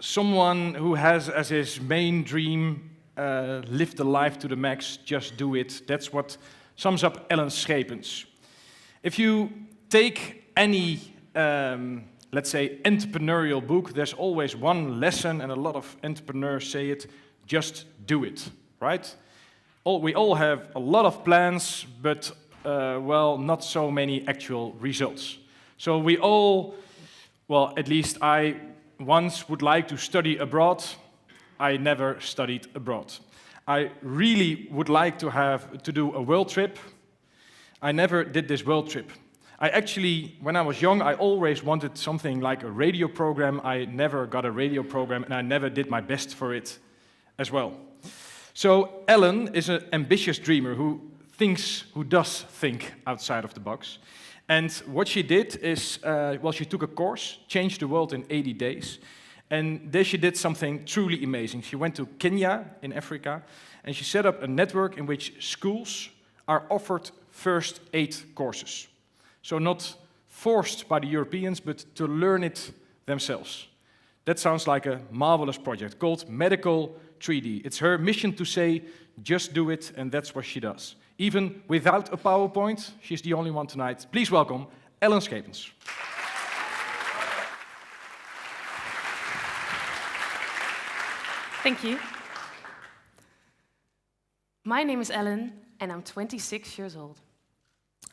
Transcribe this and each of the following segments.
someone who has as his main dream, live the life to the max, just do it. That's what sums up Ellen Schepens. If you take any, let's say, entrepreneurial book, there's always one lesson, and a lot of entrepreneurs say it, just do it, right? We all have a lot of plans, but, well, not so many actual results. So we all, well, at least I once would like to study abroad. I never studied abroad. I really would like to do a world trip. I never did this world trip. I actually, when I was young, I always wanted something like a radio program. I never got a radio program, and I never did my best for it as well. So Ellen is an ambitious dreamer who does think outside of the box. And what she did is, well, she took a course, Changed the World in 80 Days, and there she did something truly amazing. She went to Kenya in Africa, and she set up a network in which schools are offered first aid courses. So not forced by the Europeans, but to learn it themselves. That sounds like a marvelous project called Medical 3D. It's her mission to say, just do it, and that's what she does. Even without a PowerPoint, she's the only one tonight. Please welcome Ellen Schepens. Thank you. My name is Ellen, and I'm 26 years old.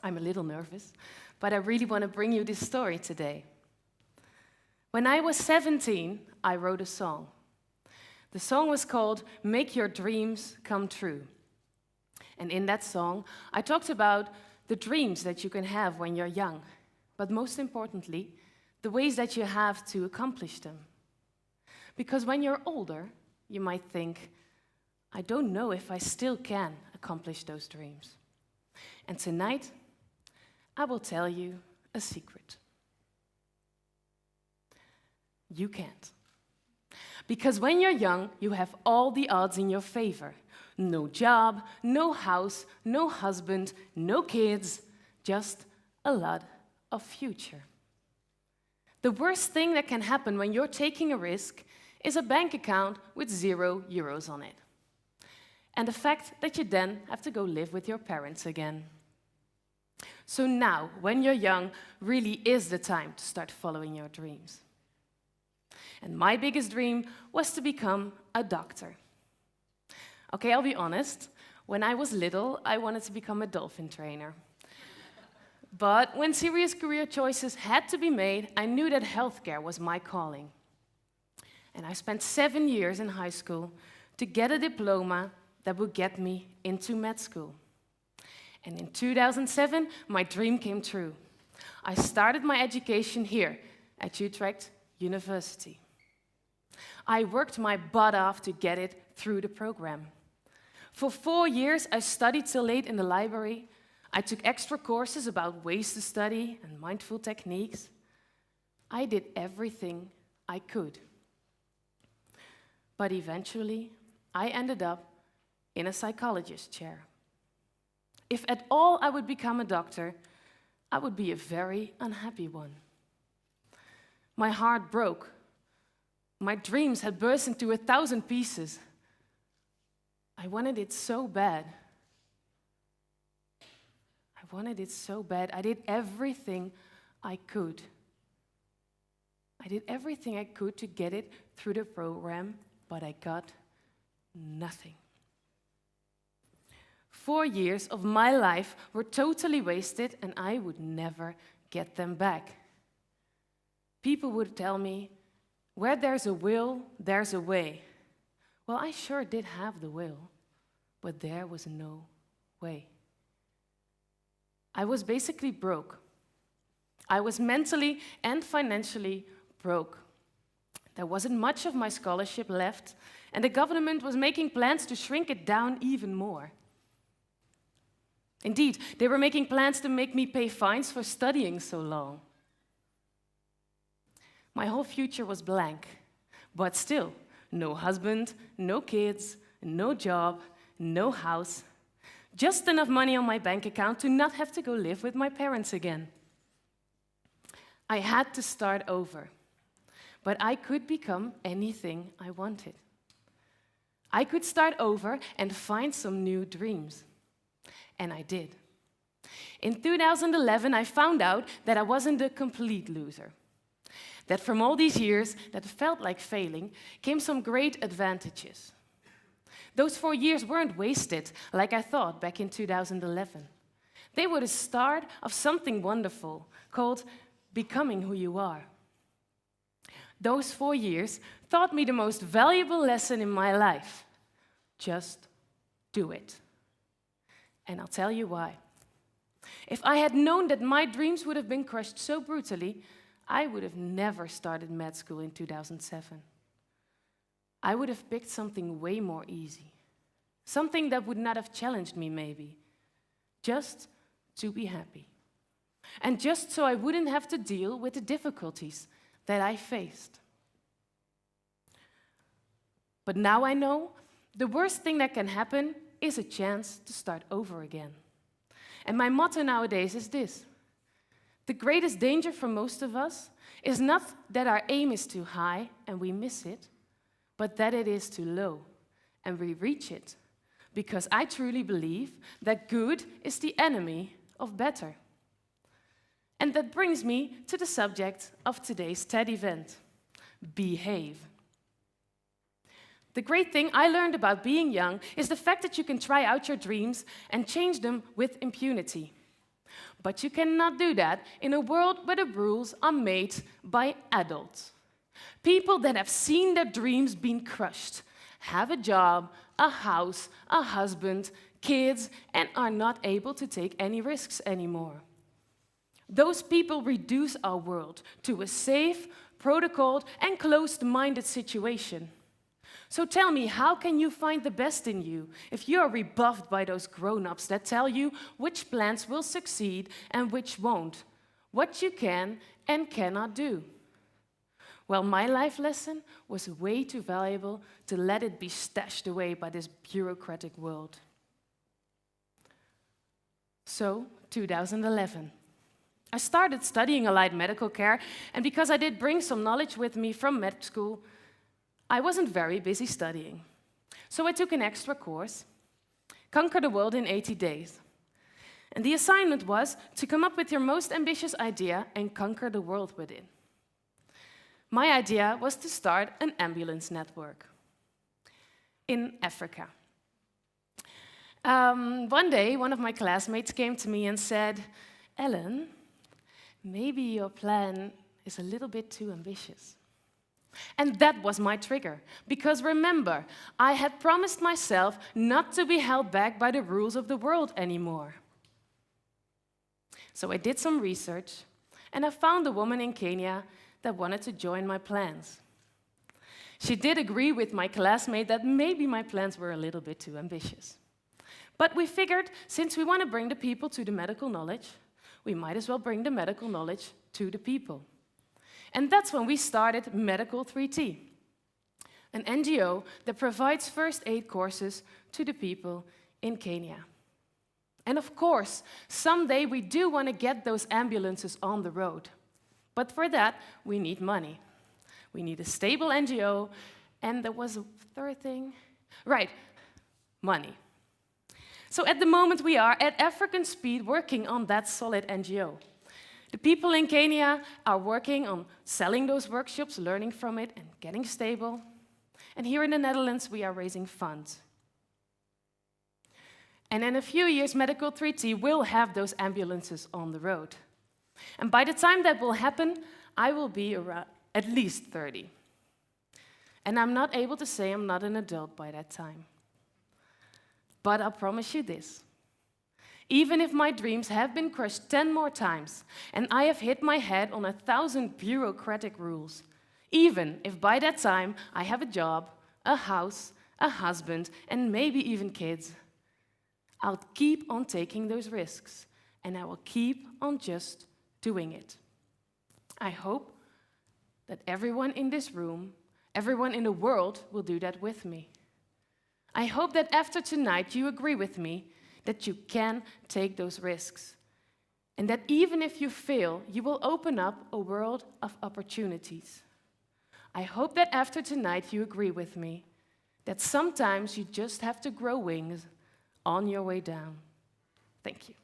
I'm a little nervous, but I really want to bring you this story today. When I was 17, I wrote a song. The song was called Make Your Dreams Come True. And in that song, I talked about the dreams that you can have when you're young, but most importantly, the ways that you have to accomplish them. Because when you're older, you might think, I don't know if I still can accomplish those dreams. And tonight, I will tell you a secret. You can't. Because when you're young, you have all the odds in your favor. No job, no house, no husband, no kids, just a lot of future. The worst thing that can happen when you're taking a risk is a bank account with €0 on it. And the fact that you then have to go live with your parents again. So now, when you're young, really is the time to start following your dreams. And my biggest dream was to become a doctor. Okay, I'll be honest. When I was little, I wanted to become a dolphin trainer. But when serious career choices had to be made, I knew that healthcare was my calling. And I spent 7 years in high school to get a diploma that would get me into med school. And in 2007, my dream came true. I started my education here at Utrecht University. I worked my butt off to get it through the program. For 4 years, I studied till late in the library. I took extra courses about ways to study and mindful techniques. I did everything I could. But eventually, I ended up in a psychologist's chair. If at all I would become a doctor, I would be a very unhappy one. My heart broke. My dreams had burst into 1,000 pieces. I wanted it so bad. I did everything I could. I did everything I could to get it through the program, but I got nothing. 4 years of my life were totally wasted, and I would never get them back. People would tell me, where there's a will, there's a way. Well, I sure did have the will, but there was no way. I was basically broke. I was mentally and financially broke. There wasn't much of my scholarship left, and the government was making plans to shrink it down even more. Indeed, they were making plans to make me pay fines for studying so long. My whole future was blank, but still, no husband, no kids, no job, no house, just enough money on my bank account to not have to go live with my parents again. I had to start over. but I could become anything I wanted. I could start over and find some new dreams. And I did. In 2011, I found out that I wasn't a complete loser. That from all these years that felt like failing came some great advantages. Those 4 years weren't wasted like I thought back in 2011. They were the start of something wonderful called becoming who you are. Those 4 years taught me the most valuable lesson in my life. Just do it. And I'll tell you why. If I had known that my dreams would have been crushed so brutally, I would have never started med school in 2007. I would have picked something way more easy. Something that would not have challenged me, maybe. Just to be happy. And just so I wouldn't have to deal with the difficulties that I faced. But now I know the worst thing that can happen is a chance to start over again. And my motto nowadays is this: the greatest danger for most of us is not that our aim is too high and we miss it, but that it is too low and we reach it. Because I truly believe that good is the enemy of better. And that brings me to the subject of today's TED event: behave. The great thing I learned about being young is the fact that you can try out your dreams and change them with impunity. But you cannot do that in a world where the rules are made by adults. People that have seen their dreams being crushed, have a job, a house, a husband, kids, and are not able to take any risks anymore. Those people reduce our world to a safe, protocoled, and closed-minded situation. So tell me, how can you find the best in you if you are rebuffed by those grown-ups that tell you which plans will succeed and which won't, what you can and cannot do? Well, my life lesson was way too valuable to let it be stashed away by this bureaucratic world. So, 2011. I started studying allied medical care, and because I did bring some knowledge with me from med school, I wasn't very busy studying. So I took an extra course, Conquer the World in 80 Days. And the assignment was to come up with your most ambitious idea and conquer the world with it. My idea was to start an ambulance network in Africa. One day, one of my classmates came to me and said, "Ellen, maybe your plan is a little bit too ambitious." And that was my trigger, because remember, I had promised myself not to be held back by the rules of the world anymore. So I did some research, and I found a woman in Kenya that wanted to join my plans. She did agree with my classmate that maybe my plans were a little bit too ambitious. But we figured, since we want to bring the people to the medical knowledge, we might as well bring the medical knowledge to the people. And that's when we started Medical 3T, an NGO that provides first aid courses to the people in Kenya. And of course, someday we do want to get those ambulances on the road. But for that, we need money. We need a stable NGO, and there was a third thing. Right, money. So at the moment we are at African speed working on that solid NGO. The people in Kenya are working on selling those workshops, learning from it, and getting stable. And here in the Netherlands, we are raising funds. And in a few years, Medical 3T will have those ambulances on the road. And by the time that will happen, I will be around at least 30. And I'm not able to say I'm not an adult by that time. But I'll promise you this. Even if my dreams have been crushed 10 more times, and I have hit my head on 1,000 bureaucratic rules, even if by that time I have a job, a house, a husband, and maybe even kids, I'll keep on taking those risks, and I will keep on just doing it. I hope that everyone in this room, everyone in the world will do that with me. I hope that after tonight you agree with me that you can take those risks. And that even if you fail, you will open up a world of opportunities. I hope that after tonight you agree with me that sometimes you just have to grow wings on your way down. Thank you.